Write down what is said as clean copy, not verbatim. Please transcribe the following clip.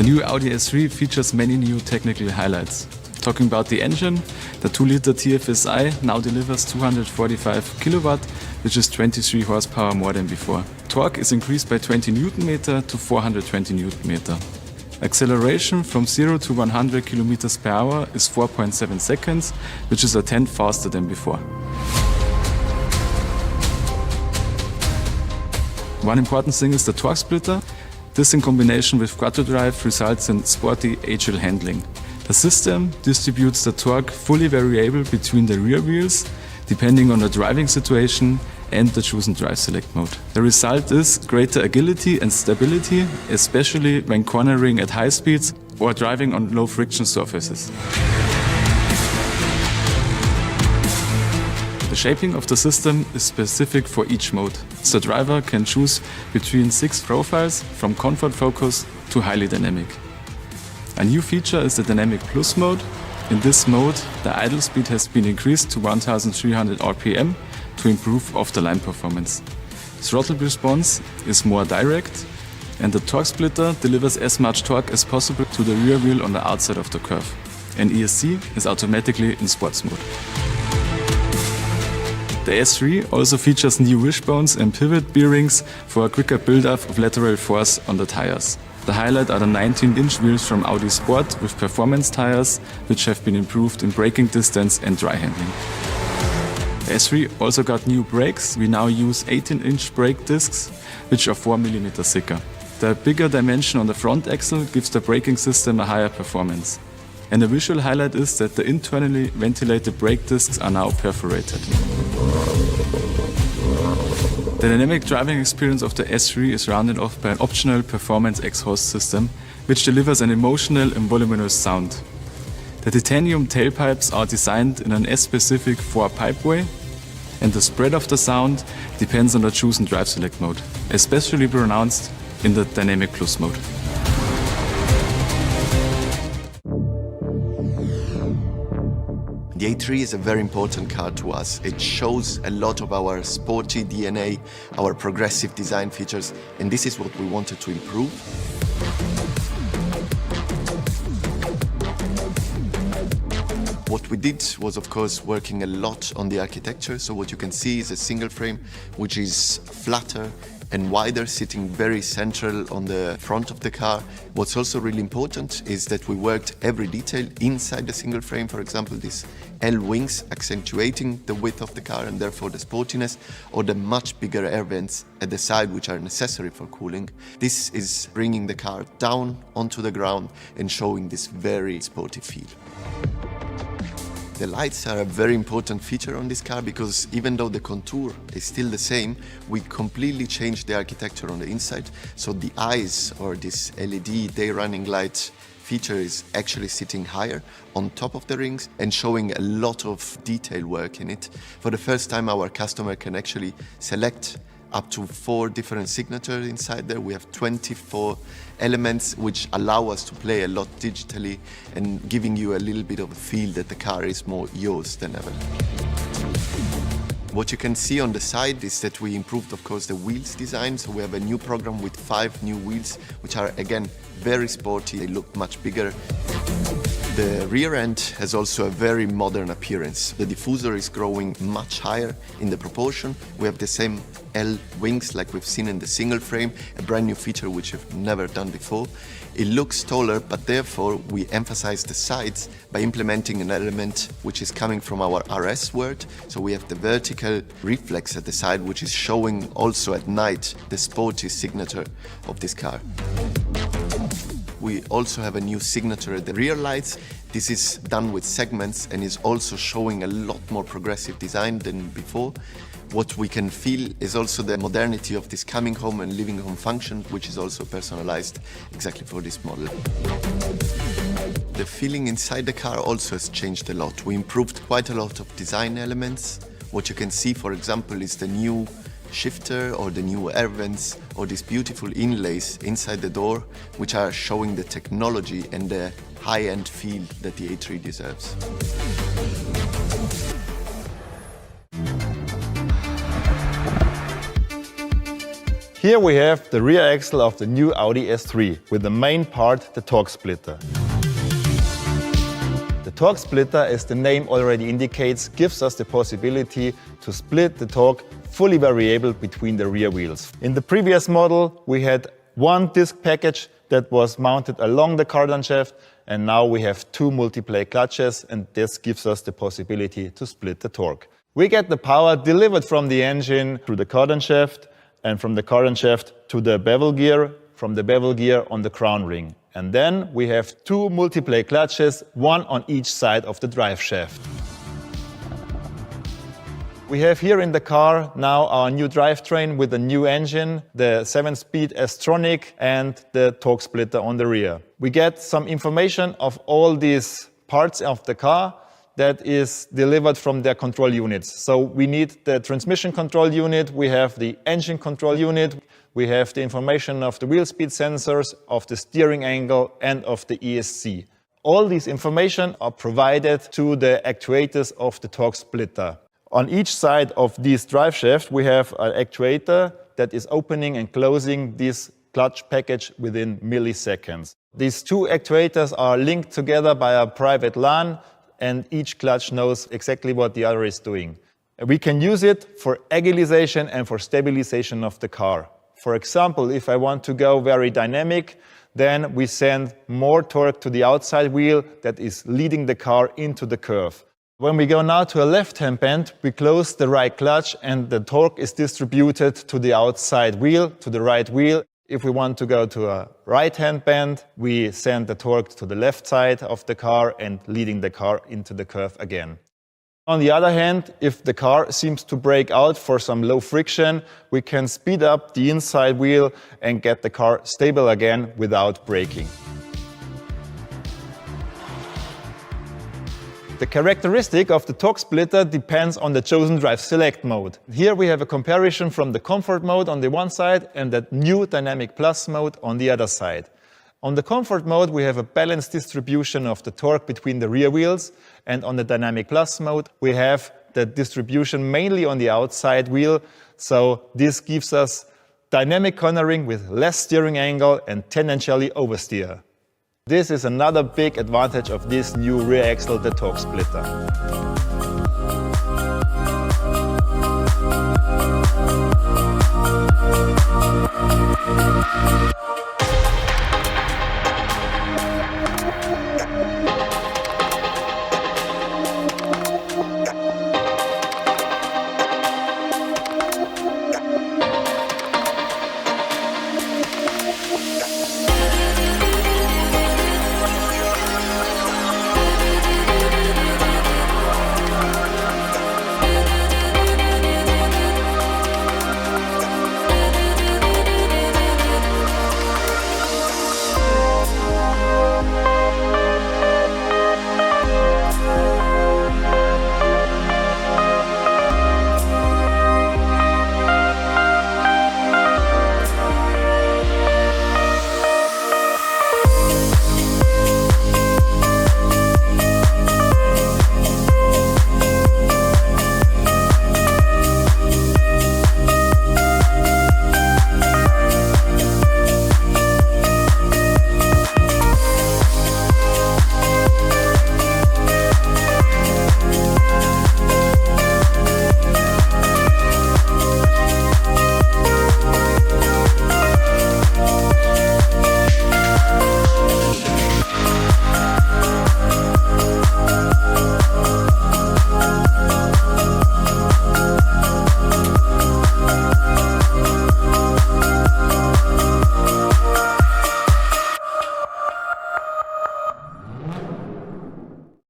The new Audi S3 features many new technical highlights. Talking about the engine, the 2-liter TFSI now delivers 245 kilowatt, which is 23 horsepower more than before. Torque is increased by 20 Nm to 420 Nm. Acceleration from 0 to 100 km per hour is 4.7 seconds, which is a tenth faster than before. One important thing is the torque splitter. This in combination with quattro drive results in sporty agile handling. The system distributes the torque fully variable between the rear wheels, depending on the driving situation and the chosen drive select mode. The result is greater agility and stability, especially when cornering at high speeds or driving on low friction surfaces. The shaping of the system is specific for each mode. The driver can choose between 6 profiles, from comfort focus to highly dynamic. A new feature is the Dynamic Plus mode. In this mode, the idle speed has been increased to 1300 RPM to improve off-the-line performance. Throttle response is more direct, and the torque splitter delivers as much torque as possible to the rear wheel on the outside of the curve. And ESC is automatically in sports mode. The S3 also features new wishbones and pivot bearings for a quicker build-up of lateral force on the tires. The highlight are the 19-inch wheels from Audi Sport with performance tires, which have been improved in braking distance and dry handling. The S3 also got new brakes. We now use 18-inch brake discs, which are 4 mm thicker. The bigger dimension on the front axle gives the braking system a higher performance. And the visual highlight is that the internally ventilated brake discs are now perforated. The dynamic driving experience of the S3 is rounded off by an optional performance exhaust system, which delivers an emotional and voluminous sound. The titanium tailpipes are designed in an S-specific 4-pipeway, and the spread of the sound depends on the chosen drive select mode, especially pronounced in the Dynamic Plus mode. The A3 is a very important car to us. It shows a lot of our sporty DNA, our progressive design features, and this is what we wanted to improve. What we did was, of course, working a lot on the architecture. So what you can see is a single frame, which is flatter and wider, sitting very central on the front of the car. What's also really important is that we worked every detail inside the single frame. For example, these L wings accentuating the width of the car and therefore the sportiness, or the much bigger air vents at the side, which are necessary for cooling. This is bringing the car down onto the ground and showing this very sporty feel. The lights are a very important feature on this car because even though the contour is still the same, we completely changed the architecture on the inside. So the eyes, or this LED day running light feature, is actually sitting higher on top of the rings and showing a lot of detail work in it. For the first time, our customer can actually select up to 4 different signatures inside there. We have 24 elements which allow us to play a lot digitally and giving you a little bit of a feel that the car is more yours than ever. What you can see on the side is that we improved, of course, the wheels design. So we have a new program with 5 new wheels, which are, again, very sporty. They look much bigger. The rear end has also a very modern appearance. The diffuser is growing much higher in the proportion. We have the same L wings like we've seen in the single frame, a brand new feature which we've never done before. It looks taller, but therefore we emphasize the sides by implementing an element which is coming from our RS world. So we have the vertical reflex at the side, which is showing also at night the sporty signature of this car. We also have a new signature at the rear lights. This is done with segments and is also showing a lot more progressive design than before. What we can feel is also the modernity of this coming home and living home function, which is also personalized exactly for this model. The feeling inside the car also has changed a lot. We improved quite a lot of design elements. What you can see, for example, is the new shifter or the new air vents or these beautiful inlays inside the door, which are showing the technology and the high-end feel that the A3 deserves. Here we have the rear axle of the new Audi S3 with the main part, the torque splitter. The torque splitter, as the name already indicates, gives us the possibility to split the torque fully variable between the rear wheels. In the previous model we had one disc package that was mounted along the cardan shaft, and now we have two multiplay clutches, and this gives us the possibility to split the torque. We get the power delivered from the engine through the cardan shaft, and from the cardan shaft to the bevel gear, from the bevel gear on the crown ring. And then we have two multiplay clutches, one on each side of the drive shaft. We have here in the car now our new drivetrain with the new engine, the 7-speed S-tronic and the torque splitter on the rear. We get some information of all these parts of the car that is delivered from their control units. So we need the transmission control unit, we have the engine control unit, we have the information of the wheel speed sensors, of the steering angle and of the ESC. All these information are provided to the actuators of the torque splitter. On each side of this drive shaft we have an actuator that is opening and closing this clutch package within milliseconds. These two actuators are linked together by a private LAN, and each clutch knows exactly what the other is doing. We can use it for agilization and for stabilization of the car. For example, if I want to go very dynamic, then we send more torque to the outside wheel that is leading the car into the curve. When we go now to a left-hand bend, we close the right clutch and the torque is distributed to the outside wheel, to the right wheel. If we want to go to a right-hand bend, we send the torque to the left side of the car and leading the car into the curve again. On the other hand, if the car seems to break out for some low friction, we can speed up the inside wheel and get the car stable again without braking. The characteristic of the torque splitter depends on the chosen drive select mode. Here we have a comparison from the comfort mode on the one side and the new dynamic plus mode on the other side. On the comfort mode we have a balanced distribution of the torque between the rear wheels, and on the dynamic plus mode we have the distribution mainly on the outside wheel, so this gives us dynamic cornering with less steering angle and tangentially oversteer. This is another big advantage of this new rear axle, the torque splitter.